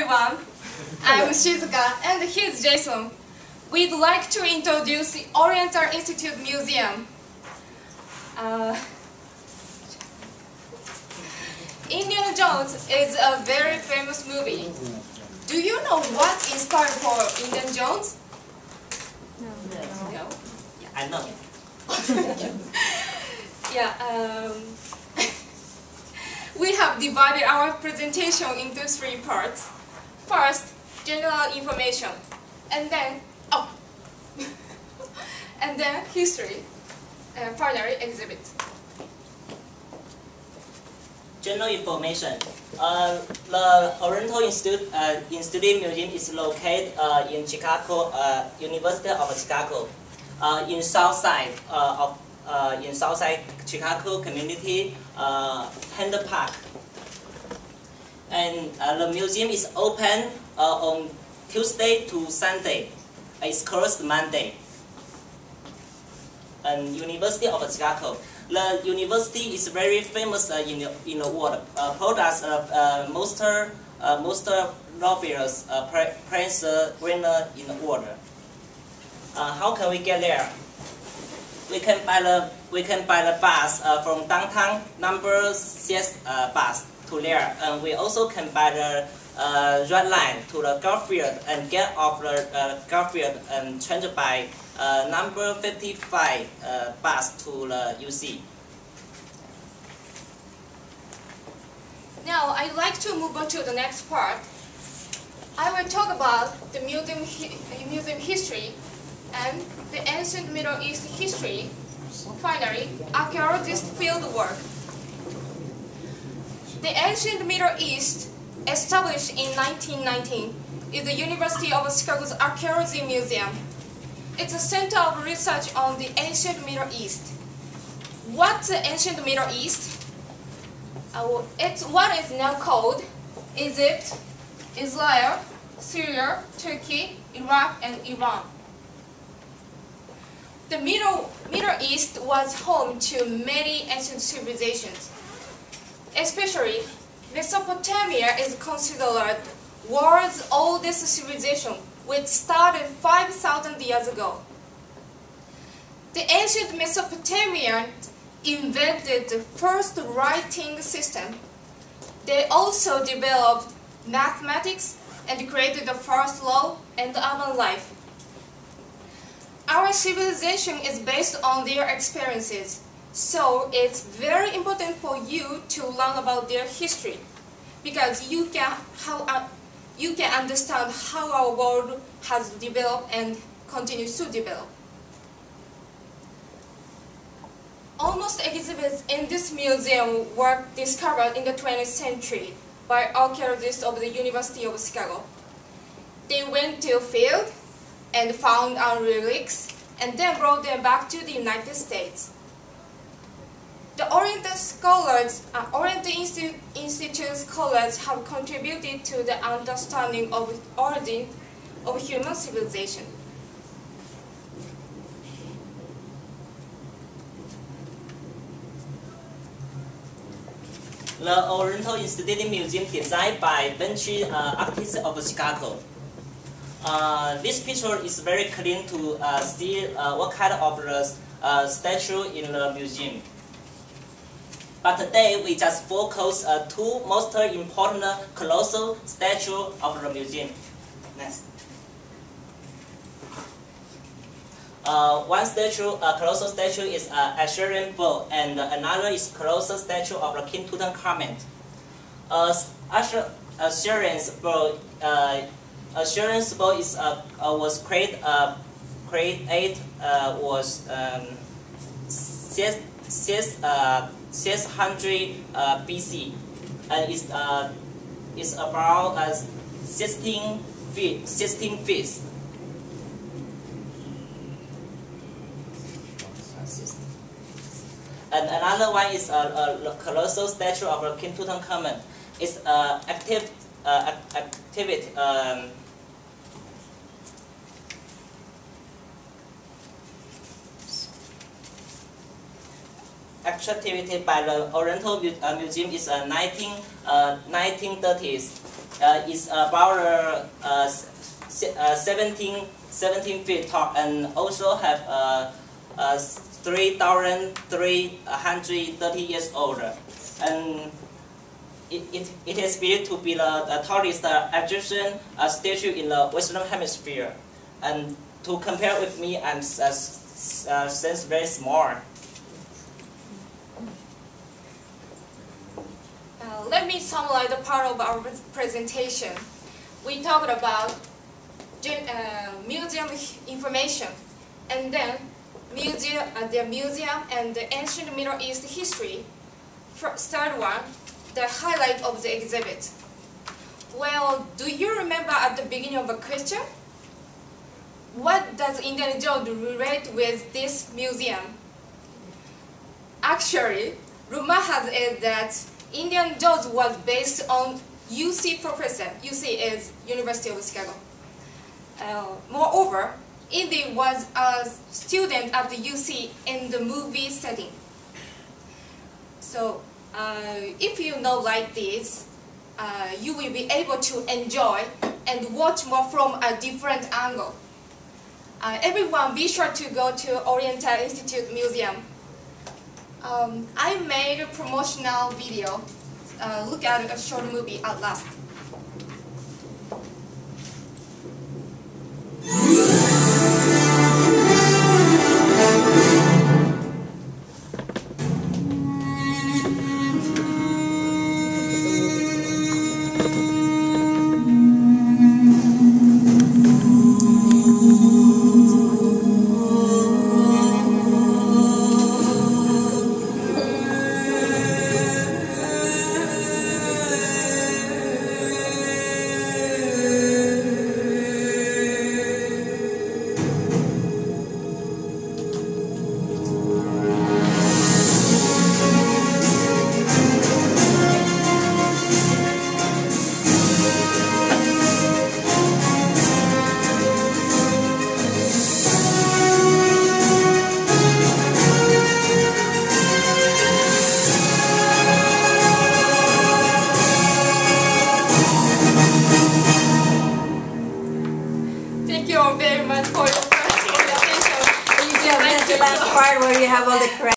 everyone. I'm Shizuka and here's Jason. We'd like to introduce the Oriental Institute Museum. Indiana Jones is a very famous movie. Do you know what inspired for Indiana Jones? No. No? I know. Yeah, we have divided our presentation into 3 parts. First, general information, and then, and then history, and finally exhibits. General information. The Oriental Institute Museum is located in Chicago, University of Chicago, in Southside Chicago community, Hinder Park. And the museum is open on Tuesday to Sunday. It's closed Monday. And University of Chicago. The university is very famous in the world. Products most Nobel's Prize winner in the world. How can we get there? We can buy the bus from downtown number 6 bus to there, and we also can buy the red line to the golf field and get off the golf field and change by number 55 bus to the UC. Now I'd like to move on to the next part. I will talk about the museum history and the ancient Middle East history. Finally, archaeologist field work. The ancient Middle East, established in 1919, is the University of Chicago's Archaeology Museum. It's a center of research on the ancient Middle East. What's the ancient Middle East? It's what is now called Egypt, Israel, Syria, Turkey, Iraq, and Iran. The Middle East was home to many ancient civilizations. Especially, Mesopotamia is considered world's oldest civilization, which started 5,000 years ago. The ancient Mesopotamians invented the first writing system. They also developed mathematics and created the first law and urban life. Our civilization is based on their experiences, so it's very important for you to learn about their history, because you can understand how our world has developed and continues to develop. Almost exhibits in this museum were discovered in the 20th century by archaeologists of the University of Chicago. They went to a field and found our relics and then brought them back to the United States. The Oriental Institute scholars have contributed to the understanding of the origin of human civilization. The Oriental Institute Museum designed by Vinci artists of Chicago. This picture is very clean to see what kind of the statue in the museum. But today we just focus 2 most important colossal statues of the museum. Next. One statue, colossal statue, is Assyrian bull, and another is colossal statue of the King Tutankhamun. Assyrian's bull is was created 600 BC, and is about 16 feet. And another one is a colossal statue of the King Tutankhamun. It's activity by the Oriental Museum is 1930s. is about 17 feet tall, and also have 3,330 years old. And it is believed to be the tallest Egyptian statue in the Western Hemisphere. And to compare with me, I'm since very small. Let me summarize the part of our presentation. We talked about museum information, and then the museum and the ancient Middle East history. Third one, the highlight of the exhibit. Well, do you remember at the beginning of a question? What does Indiana Jones relate with this museum? Actually, rumor has it that Indiana Jones was based on UC professor. UC is University of Chicago. Moreover, Indy was a student at the UC in the movie setting. So, if you know like this, you will be able to enjoy and watch more from a different angle. Everyone, be sure to go to Oriental Institute Museum. I made a promotional video. Look at a short movie at last. Thank you all very much for your attention. The last part where you have all the credit.